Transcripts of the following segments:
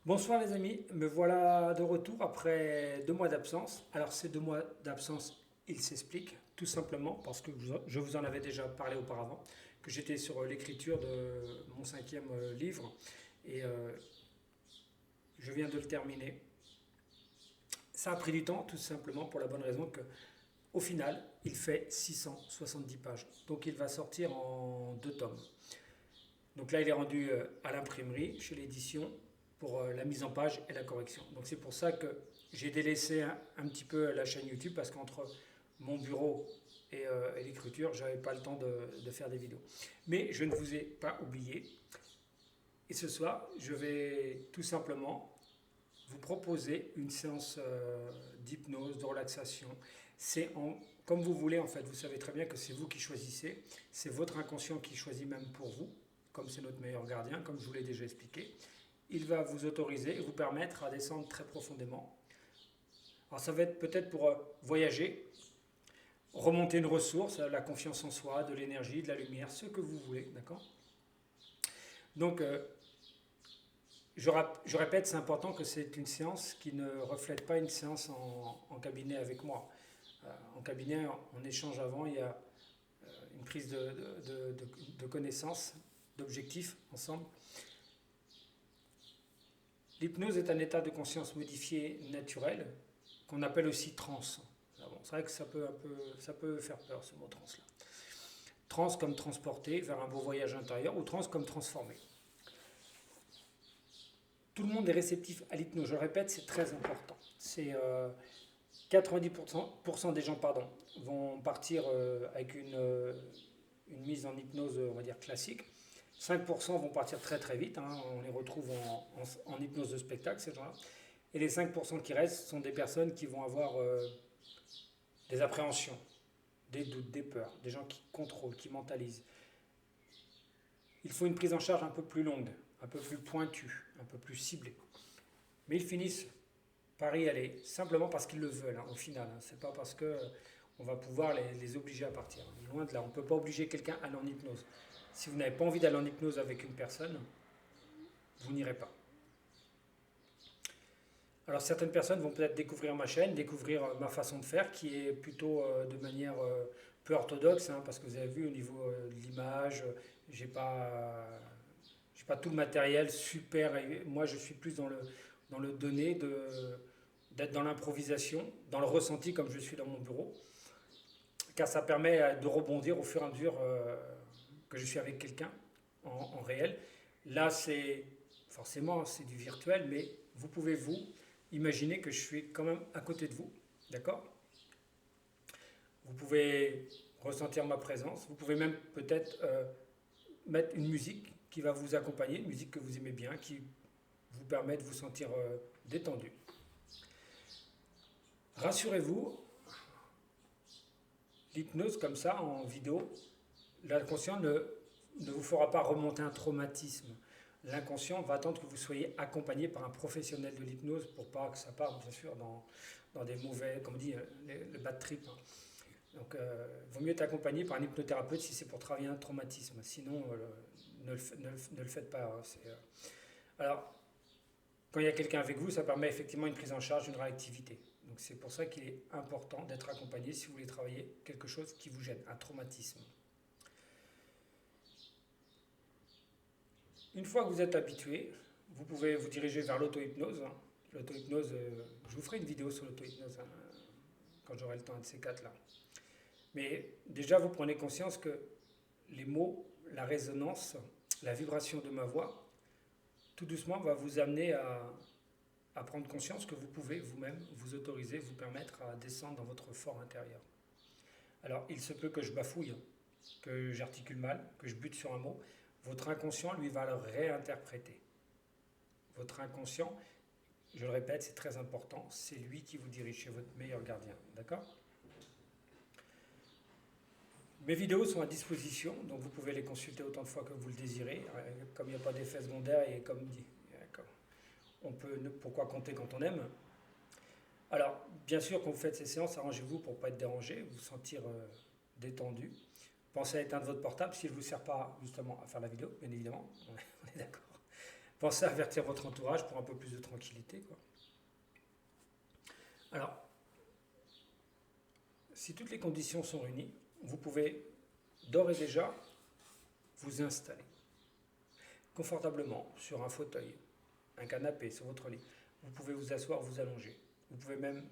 Bonsoir les amis, me voilà de retour après 2 mois d'absence. Alors ces 2 mois d'absence, ils s'expliquent tout simplement parce que je vous en avais déjà parlé auparavant, que j'étais sur l'écriture de mon cinquième livre et je viens de le terminer. Ça a pris du temps tout simplement pour la bonne raison que au final, il fait 670 pages. Donc il va sortir en 2 tomes. Donc là, il est rendu à l'imprimerie, chez l'édition, pour la mise en page et la correction. Donc c'est pour ça que j'ai délaissé un petit peu la chaîne YouTube, parce qu'entre mon bureau et l'écriture, je n'avais pas le temps de faire des vidéos. Mais je ne vous ai pas oublié. Et ce soir, je vais tout simplement vous proposer une séance d'hypnose, de relaxation. Comme vous voulez en fait, vous savez très bien que c'est vous qui choisissez, c'est votre inconscient qui choisit même pour vous, comme c'est notre meilleur gardien, comme je vous l'ai déjà expliqué. Il va vous autoriser et vous permettre à descendre très profondément. Alors ça va être peut-être pour voyager, remonter une ressource, la confiance en soi, de l'énergie, de la lumière, ce que vous voulez, d'accord. Donc je répète, c'est important que c'est une séance qui ne reflète pas une séance en cabinet avec moi. En cabinet, on échange avant, il y a une prise de connaissances, d'objectifs ensemble. L'hypnose est un état de conscience modifié naturel qu'on appelle aussi transe. Bon, c'est vrai que ça peut faire peur ce mot transe là. Trans comme transporter vers un beau voyage intérieur, ou trans comme transformer. Tout le monde est réceptif à l'hypnose, je le répète, c'est très important. C'est 90% des gens vont partir avec une mise en hypnose, on va dire, classique. 5% vont partir très très vite, hein, on les retrouve en hypnose de spectacle, ces gens-là. Et les 5% qui restent sont des personnes qui vont avoir des appréhensions, des doutes, des peurs, des gens qui contrôlent, qui mentalisent. Il faut une prise en charge un peu plus longue, un peu plus pointue, un peu plus ciblée. Mais ils finissent par y aller, simplement parce qu'ils le veulent, hein, au final. Hein. C'est pas parce que on va pouvoir les obliger à partir. Loin de là, on ne peut pas obliger quelqu'un à aller en hypnose. Si vous n'avez pas envie d'aller en hypnose avec une personne, vous n'irez pas. Alors certaines personnes vont peut-être découvrir ma chaîne, découvrir ma façon de faire, qui est plutôt de manière peu orthodoxe, hein, parce que vous avez vu au niveau de l'image, j'ai pas, j'ai pas tout le matériel super. Moi, je suis plus dans le donné, d'être dans l'improvisation, dans le ressenti, comme je suis dans mon bureau, car ça permet de rebondir au fur et à mesure que je suis avec quelqu'un en réel. Là, c'est forcément c'est du virtuel, mais vous pouvez vous imaginer que je suis quand même à côté de vous, d'accord. Vous pouvez ressentir ma présence. Vous pouvez même peut-être mettre une musique qui va vous accompagner, une musique que vous aimez bien, qui vous permet de vous sentir détendu. Rassurez-vous, l'hypnose comme ça en vidéo, l'inconscient ne vous fera pas remonter un traumatisme. L'inconscient va attendre que vous soyez accompagné par un professionnel de l'hypnose pour pas que ça parte, bien sûr, dans des mauvais, comme on dit, le bad trip. Hein. Donc, il vaut mieux être accompagné par un hypnothérapeute si c'est pour travailler un traumatisme. Sinon, ne le faites pas. Hein. Alors, quand il y a quelqu'un avec vous, ça permet effectivement une prise en charge, une réactivité. Donc, c'est pour ça qu'il est important d'être accompagné si vous voulez travailler quelque chose qui vous gêne, un traumatisme. Une fois que vous êtes habitué, vous pouvez vous diriger vers l'auto-hypnose. Hein. L'auto-hypnose, je vous ferai une vidéo sur l'auto-hypnose hein, quand j'aurai le temps de ces quatre-là. Mais déjà, vous prenez conscience que les mots, la résonance, la vibration de ma voix, tout doucement va vous amener à prendre conscience que vous pouvez vous-même vous autoriser, vous permettre à descendre dans votre fort intérieur. Alors, il se peut que je bafouille, que j'articule mal, que je bute sur un mot. Votre inconscient, lui, va le réinterpréter. Votre inconscient, je le répète, c'est très important, c'est lui qui vous dirige, c'est votre meilleur gardien. D'accord ? Mes vidéos sont à disposition, donc vous pouvez les consulter autant de fois que vous le désirez. Comme il n'y a pas d'effet secondaire et comme dit, on peut, pourquoi compter quand on aime. Alors, bien sûr, quand vous faites ces séances, arrangez-vous pour ne pas être dérangé, vous sentir détendu. Pensez à éteindre votre portable s'il ne vous sert pas justement à faire la vidéo, bien évidemment, on est d'accord. Pensez à avertir votre entourage pour un peu plus de tranquillité, quoi. Alors, si toutes les conditions sont réunies, vous pouvez d'ores et déjà vous installer confortablement sur un fauteuil, un canapé, sur votre lit. Vous pouvez vous asseoir, vous allonger. Vous pouvez même,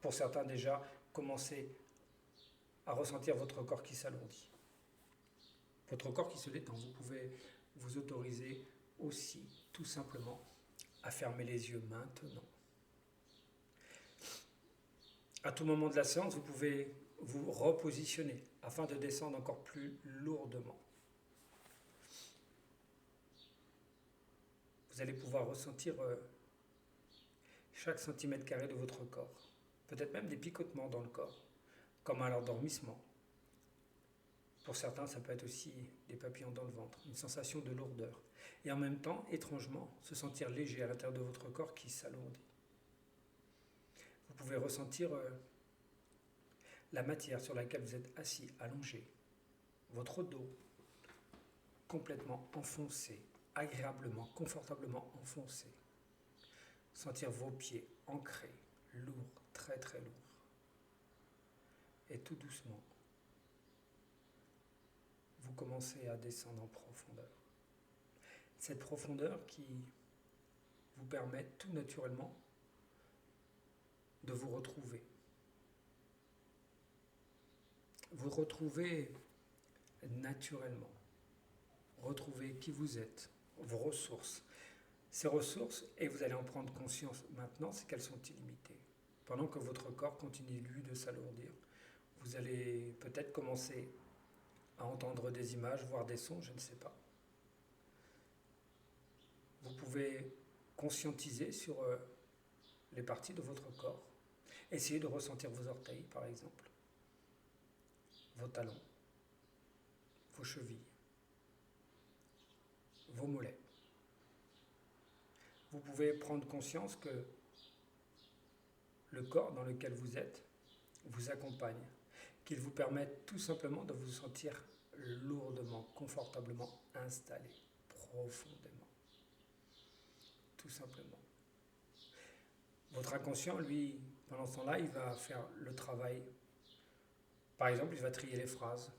pour certains déjà, commencer à ressentir votre corps qui s'alourdit. Votre corps qui se détend. Vous pouvez vous autoriser aussi, tout simplement, à fermer les yeux maintenant. À tout moment de la séance, vous pouvez vous repositionner afin de descendre encore plus lourdement. Vous allez pouvoir ressentir chaque centimètre carré de votre corps. Peut-être même des picotements dans le corps, comme à l'endormissement. Pour certains, ça peut être aussi des papillons dans le ventre, une sensation de lourdeur. Et en même temps, étrangement, se sentir léger à l'intérieur de votre corps qui s'alourdit. Vous pouvez ressentir la matière sur laquelle vous êtes assis, allongé, votre dos complètement enfoncé, agréablement, confortablement enfoncé. Sentir vos pieds ancrés, lourds, très très lourds. Et tout doucement, vous commencez à descendre en profondeur. Cette profondeur qui vous permet tout naturellement de vous retrouver. Vous retrouvez naturellement. Retrouvez qui vous êtes, vos ressources. Ces ressources, et vous allez en prendre conscience maintenant, c'est qu'elles sont illimitées. Pendant que votre corps continue, lui, de s'alourdir, vous allez peut-être commencer à entendre des images, voir des sons, je ne sais pas. Vous pouvez conscientiser sur les parties de votre corps. Essayez de ressentir vos orteils, par exemple, vos talons, vos chevilles, vos mollets. Vous pouvez prendre conscience que le corps dans lequel vous êtes vous accompagne, qu'il vous permet tout simplement de vous sentir lourdement, confortablement installé, profondément. Tout simplement. Votre inconscient, lui, pendant ce temps-là, il va faire le travail. Par exemple, il va trier les phrases,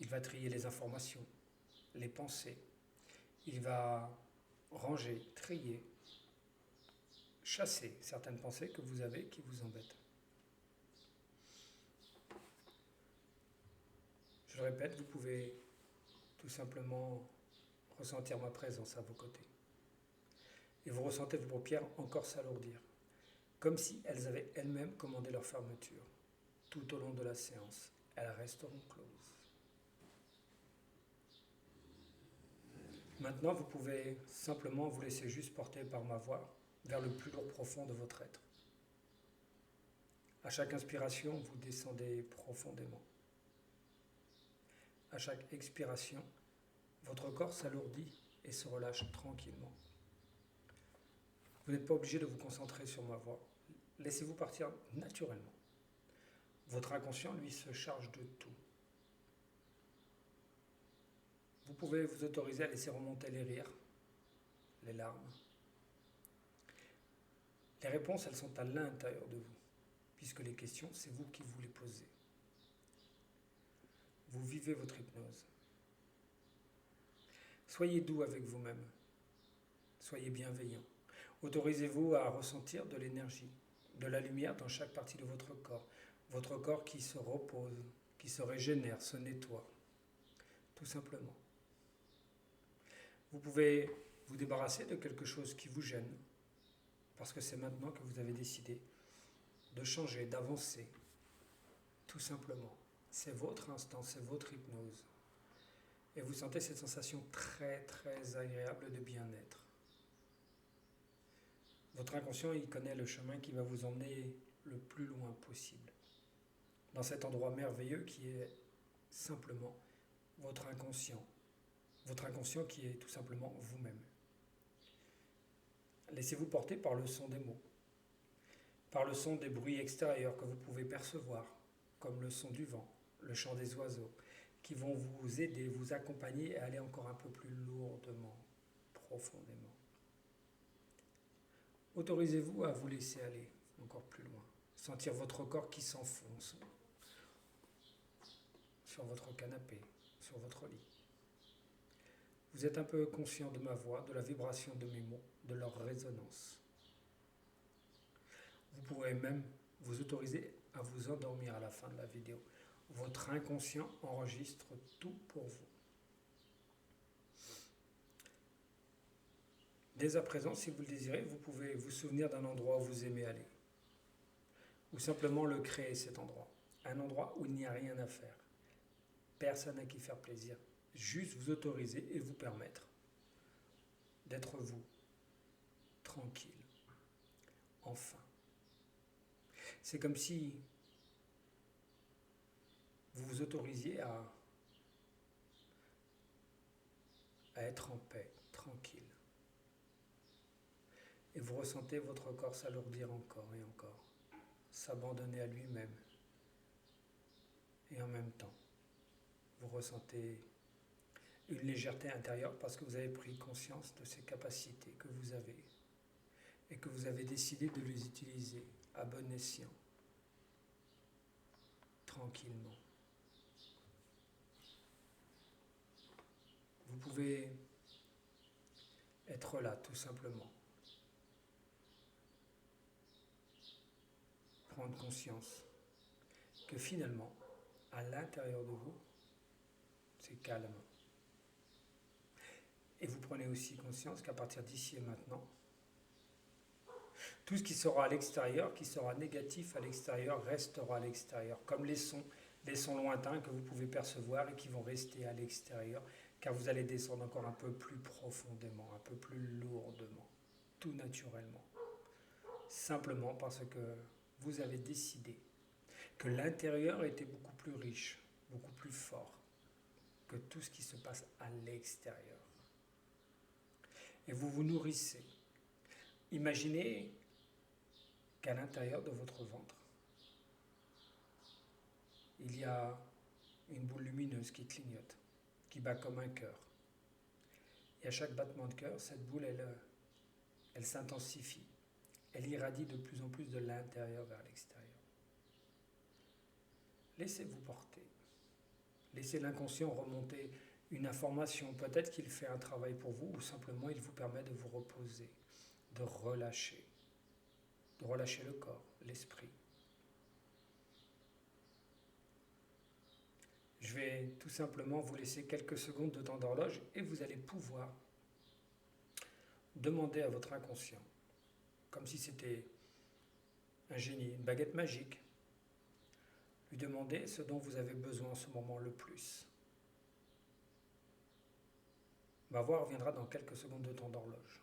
il va trier les informations, les pensées, il va ranger, trier, chasser certaines pensées que vous avez qui vous embêtent. Je le répète, vous pouvez tout simplement ressentir ma présence à vos côtés. Et vous ressentez vos paupières encore s'alourdir, comme si elles avaient elles-mêmes commandé leur fermeture. Tout au long de la séance, elles resteront closes. Maintenant, vous pouvez simplement vous laisser juste porter par ma voix vers le plus lourd profond de votre être. À chaque inspiration, vous descendez profondément. À chaque expiration, votre corps s'alourdit et se relâche tranquillement. Vous n'êtes pas obligé de vous concentrer sur ma voix. Laissez-vous partir naturellement. Votre inconscient, lui, se charge de tout. Vous pouvez vous autoriser à laisser remonter les rires, les larmes. Les réponses, elles sont à l'intérieur de vous, puisque les questions, c'est vous qui vous les posez. Vous vivez votre hypnose. Soyez doux avec vous-même. Soyez bienveillant. Autorisez-vous à ressentir de l'énergie, de la lumière dans chaque partie de votre corps. Votre corps qui se repose, qui se régénère, se nettoie. Tout simplement. Vous pouvez vous débarrasser de quelque chose qui vous gêne, parce que c'est maintenant que vous avez décidé de changer, d'avancer. Tout simplement. C'est votre instant, c'est votre hypnose. Et vous sentez cette sensation très très agréable de bien-être. Votre inconscient, il connaît le chemin qui va vous emmener le plus loin possible. Dans cet endroit merveilleux qui est simplement votre inconscient. Votre inconscient qui est tout simplement vous-même. Laissez-vous porter par le son des mots, par le son des bruits extérieurs que vous pouvez percevoir, comme le son du vent, le chant des oiseaux, qui vont vous aider, vous accompagner et aller encore un peu plus lourdement. profondément. Autorisez-vous à vous laisser aller encore plus loin. Sentir votre corps qui s'enfonce sur votre canapé, sur votre lit. Vous êtes un peu conscient de ma voix, de la vibration de mes mots, de leur résonance. Vous pourrez même vous autoriser à vous endormir à la fin de la vidéo. Votre inconscient enregistre tout pour vous. Dès à présent, si vous le désirez, vous pouvez vous souvenir d'un endroit où vous aimez aller. Ou simplement le créer, cet endroit. Un endroit où il n'y a rien à faire. Personne à qui faire plaisir. Juste vous autoriser et vous permettre d'être vous, tranquille, enfin. C'est comme si vous vous autorisiez à être en paix, tranquille. Et vous ressentez votre corps s'alourdir encore et encore, s'abandonner à lui-même. Et en même temps, vous ressentez une légèreté intérieure parce que vous avez pris conscience de ces capacités que vous avez et que vous avez décidé de les utiliser à bon escient, tranquillement. Vous pouvez être là tout simplement, prendre conscience que finalement, à l'intérieur de vous, c'est calme. Et vous prenez aussi conscience qu'à partir d'ici et maintenant, tout ce qui sera à l'extérieur, qui sera négatif à l'extérieur, restera à l'extérieur, comme les sons lointains que vous pouvez percevoir et qui vont rester à l'extérieur, car vous allez descendre encore un peu plus profondément, un peu plus lourdement, tout naturellement. Simplement parce que vous avez décidé que l'intérieur était beaucoup plus riche, beaucoup plus fort que tout ce qui se passe à l'extérieur. Et vous vous nourrissez. Imaginez qu'à l'intérieur de votre ventre, il y a une boule lumineuse qui clignote, qui bat comme un cœur. Et à chaque battement de cœur, cette boule, elle s'intensifie. Elle irradie de plus en plus de l'intérieur vers l'extérieur. Laissez-vous porter. Laissez l'inconscient remonter une information. Peut-être qu'il fait un travail pour vous ou simplement il vous permet de vous reposer, de relâcher le corps, l'esprit. Je vais tout simplement vous laisser quelques secondes de temps d'horloge et vous allez pouvoir demander à votre inconscient, comme si c'était un génie, une baguette magique, lui demander ce dont vous avez besoin en ce moment le plus. Ma voix reviendra dans quelques secondes de temps d'horloge.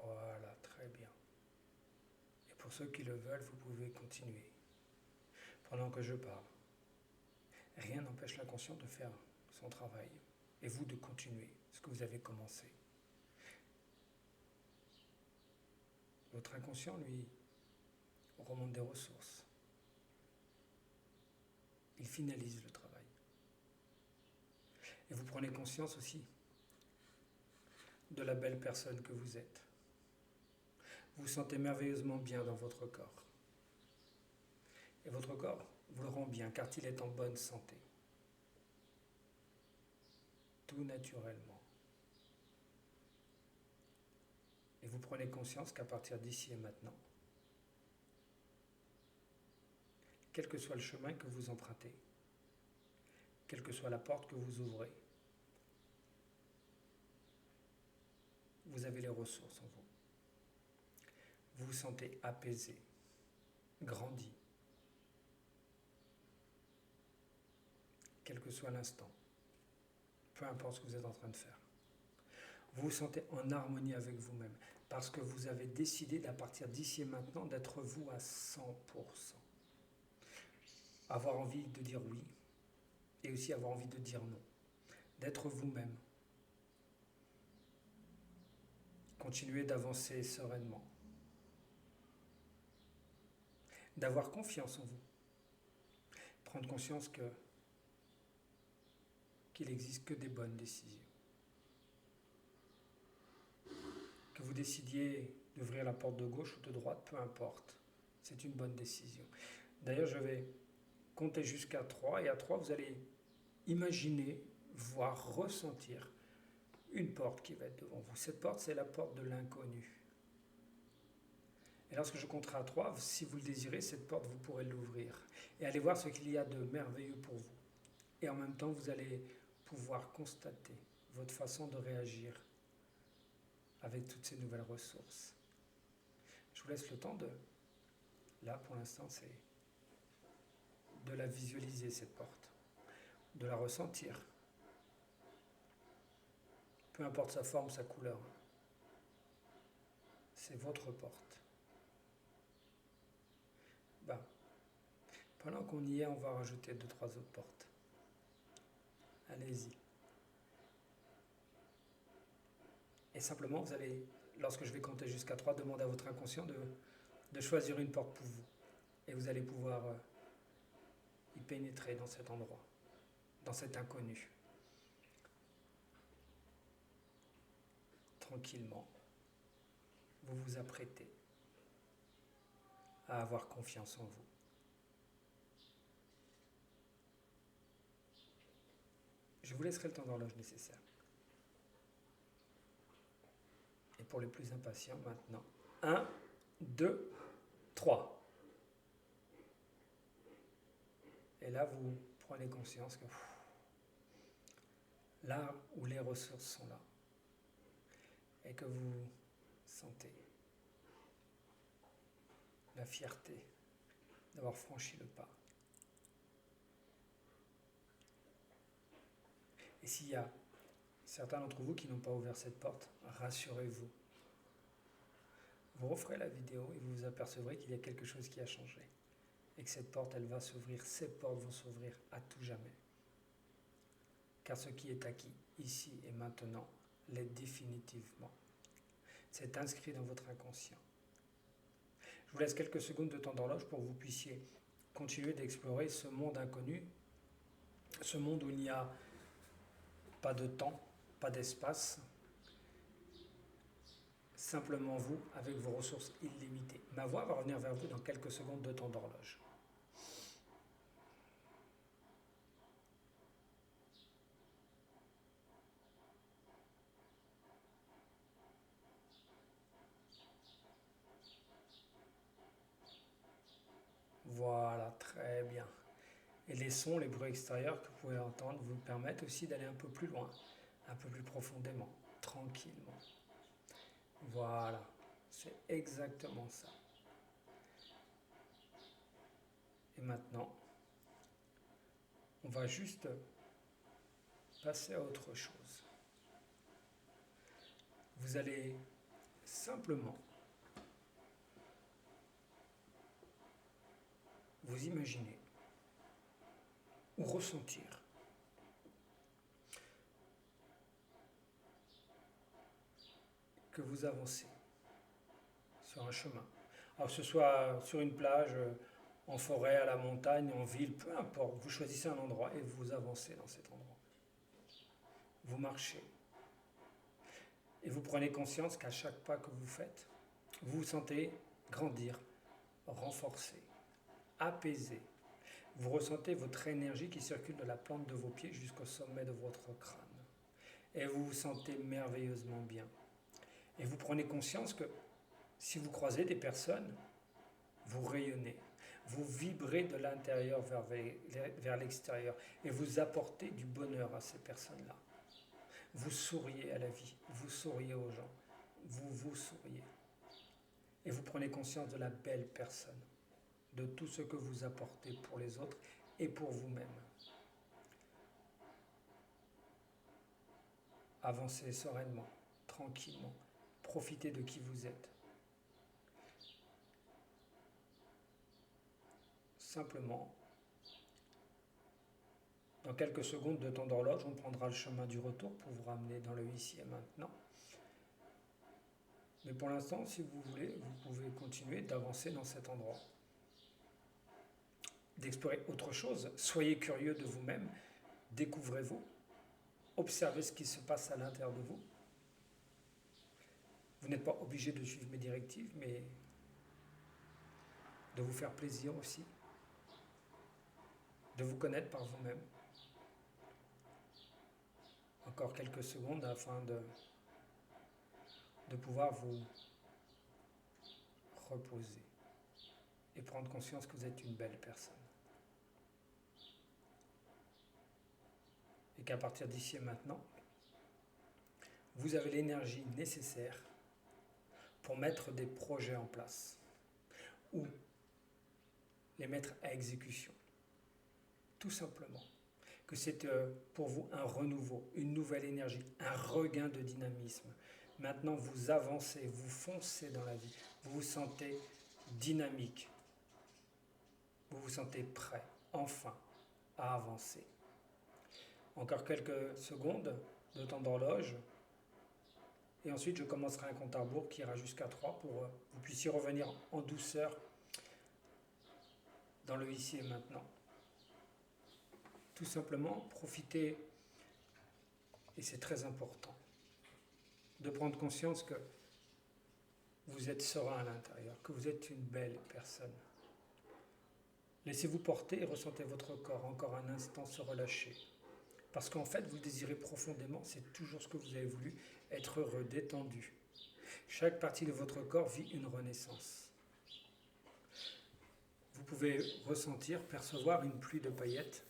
Voilà, très bien. Et pour ceux qui le veulent, vous pouvez continuer pendant que je parle. Rien n'empêche l'inconscient de faire son travail et vous de continuer ce que vous avez commencé. Votre inconscient, lui, remonte des ressources. Il finalise le travail. Et vous prenez conscience aussi de la belle personne que vous êtes. Vous vous sentez merveilleusement bien dans votre corps. Et votre corps vous le rend bien car il est en bonne santé. Tout naturellement. Et vous prenez conscience qu'à partir d'ici et maintenant, quel que soit le chemin que vous empruntez, quelle que soit la porte que vous ouvrez, vous avez les ressources en vous. Vous vous sentez apaisé, grandi, quel que soit l'instant, peu importe ce que vous êtes en train de faire. Vous vous sentez en harmonie avec vous-même. parce que vous avez décidé à partir d'ici et maintenant d'être vous à 100%. Avoir envie de dire oui et aussi avoir envie de dire non. D'être vous-même. Continuez d'avancer sereinement. D'avoir confiance en vous. Prendre conscience qu'il n'existe que des bonnes décisions. Que vous décidiez d'ouvrir la porte de gauche ou de droite, peu importe. C'est une bonne décision. D'ailleurs, je vais compter jusqu'à 3 et à 3, vous allez imaginer, voir, ressentir une porte qui va être devant vous. Cette porte, c'est la porte de l'inconnu. Et lorsque je compterai à 3, si vous le désirez, cette porte, vous pourrez l'ouvrir et aller voir ce qu'il y a de merveilleux pour vous. Et en même temps, vous allez pouvoir constater votre façon de réagir avec toutes ces nouvelles ressources. Je vous laisse le temps de... Là, pour l'instant, c'est de la visualiser, cette porte, de la ressentir. Peu importe sa forme, sa couleur. C'est votre porte. Pendant qu'on y est, on va rajouter 2-3 autres portes. Allez-y. Et simplement, vous allez, lorsque je vais compter jusqu'à 3, demander à votre inconscient de choisir une porte pour vous. Et vous allez pouvoir y pénétrer dans cet endroit, dans cet inconnu. Tranquillement, vous vous apprêtez à avoir confiance en vous. Je vous laisserai le temps d'horloge nécessaire. Et pour les plus impatients, maintenant, 1, 2, 3. Et là, vous prenez conscience que là où les ressources sont là, et que vous sentez la fierté d'avoir franchi le pas. Et s'il y a certains d'entre vous qui n'ont pas ouvert cette porte, rassurez-vous. Vous referez la vidéo et vous vous apercevrez qu'il y a quelque chose qui a changé. Et que cette porte, elle va s'ouvrir, ces portes vont s'ouvrir à tout jamais. Car ce qui est acquis, ici et maintenant, l'est définitivement. C'est inscrit dans votre inconscient. Je vous laisse quelques secondes de temps d'horloge pour que vous puissiez continuer d'explorer ce monde inconnu, ce monde où il n'y a pas de temps, pas d'espace, simplement vous avec vos ressources illimitées. Ma voix va revenir vers vous dans quelques secondes de temps d'horloge. Voilà, très bien. Et les sons, les bruits extérieurs que vous pouvez entendre vous permettent aussi d'aller un peu plus loin, un peu plus profondément, tranquillement. Voilà, c'est exactement ça. Et maintenant, on va juste passer à autre chose. Vous allez simplement vous imaginer ou ressentir que vous avancez sur un chemin. Alors que ce soit sur une plage, en forêt, à la montagne, en ville, peu importe, vous choisissez un endroit et vous avancez dans cet endroit. Vous marchez. Et vous prenez conscience qu'à chaque pas que vous faites, vous vous sentez grandir, renforcer, apaiser. Vous ressentez votre énergie qui circule de la plante de vos pieds jusqu'au sommet de votre crâne. Et vous vous sentez merveilleusement bien. Et vous prenez conscience que si vous croisez des personnes, vous rayonnez, vous vibrez de l'intérieur vers l'extérieur et vous apportez du bonheur à ces personnes-là. Vous souriez à la vie, vous souriez aux gens, vous souriez. Et vous prenez conscience de la belle personne, de tout ce que vous apportez pour les autres et pour vous-même. Avancez sereinement, tranquillement, Profitez de qui vous êtes. Simplement, dans quelques secondes de temps d'horloge, on prendra le chemin du retour pour vous ramener dans le ici et maintenant. Mais pour l'instant, si vous voulez, vous pouvez continuer d'avancer dans cet endroit, d'explorer autre chose. Soyez curieux de vous-même, découvrez-vous, observez ce qui se passe à l'intérieur de vous. Vous n'êtes pas obligé de suivre mes directives, mais de vous faire plaisir aussi, de vous connaître par vous-même. Encore quelques secondes afin de pouvoir vous reposer et prendre conscience que vous êtes une belle personne. Et qu'à partir d'ici et maintenant, vous avez l'énergie nécessaire pour mettre des projets en place ou les mettre à exécution. Tout simplement. Que c'est pour vous un renouveau, une nouvelle énergie, un regain de dynamisme. Maintenant, vous avancez, vous foncez dans la vie, vous vous sentez dynamique, vous vous sentez prêt, enfin, à avancer. Encore quelques secondes de temps d'horloge, et ensuite je commencerai un compte à rebours qui ira jusqu'à 3 pour que vous puissiez revenir en douceur dans le ici et maintenant. Tout simplement, profitez, et c'est très important, de prendre conscience que vous êtes serein à l'intérieur, que vous êtes une belle personne. Laissez-vous porter et ressentez votre corps encore un instant se relâcher. Parce qu'en fait, vous le désirez profondément, c'est toujours ce que vous avez voulu, être heureux, détendu. Chaque partie de votre corps vit une renaissance. Vous pouvez ressentir, percevoir une pluie de paillettes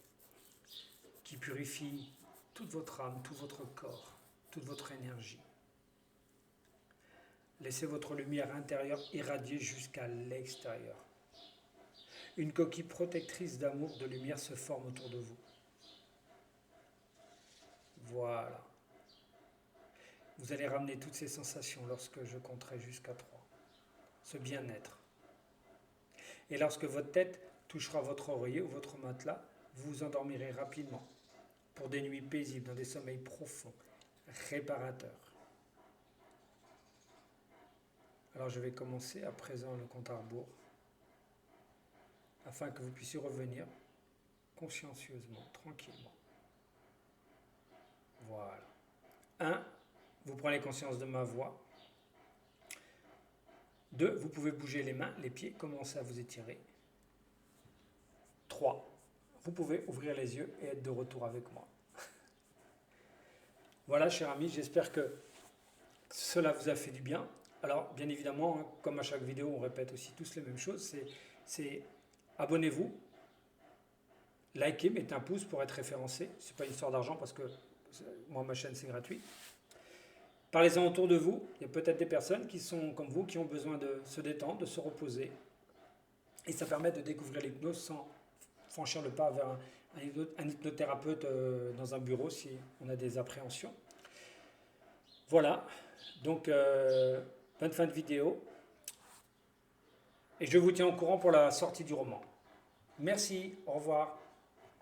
qui purifie toute votre âme, tout votre corps, toute votre énergie. Laissez votre lumière intérieure irradier jusqu'à l'extérieur. Une coquille protectrice d'amour, de lumière se forme autour de vous. Voilà. Vous allez ramener toutes ces sensations lorsque je compterai jusqu'à 3. Ce bien-être. Et lorsque votre tête touchera votre oreiller ou votre matelas, vous vous endormirez rapidement pour des nuits paisibles dans des sommeils profonds, réparateurs. Alors je vais commencer à présent le compte à rebours afin que vous puissiez revenir consciencieusement, tranquillement. Voilà. 1. Vous prenez conscience de ma voix. 2. Vous pouvez bouger les mains, les pieds, commencer à vous étirer. 3. Vous pouvez ouvrir les yeux et être de retour avec moi. Voilà, chers amis, j'espère que cela vous a fait du bien. Alors, bien évidemment, hein, comme à chaque vidéo, on répète aussi tous les mêmes choses. C'est abonnez-vous, likez, mettez un pouce pour être référencé. Ce n'est pas une histoire d'argent parce que moi, ma chaîne, c'est gratuit. Parlez-en autour de vous. Il y a peut-être des personnes qui sont comme vous, qui ont besoin de se détendre, de se reposer. Et ça permet de découvrir l'hypnose sans franchir le pas vers un hypnothérapeute dans un bureau si on a des appréhensions. Voilà. Donc, bonne fin de vidéo. Et je vous tiens au courant pour la sortie du roman. Merci. Au revoir.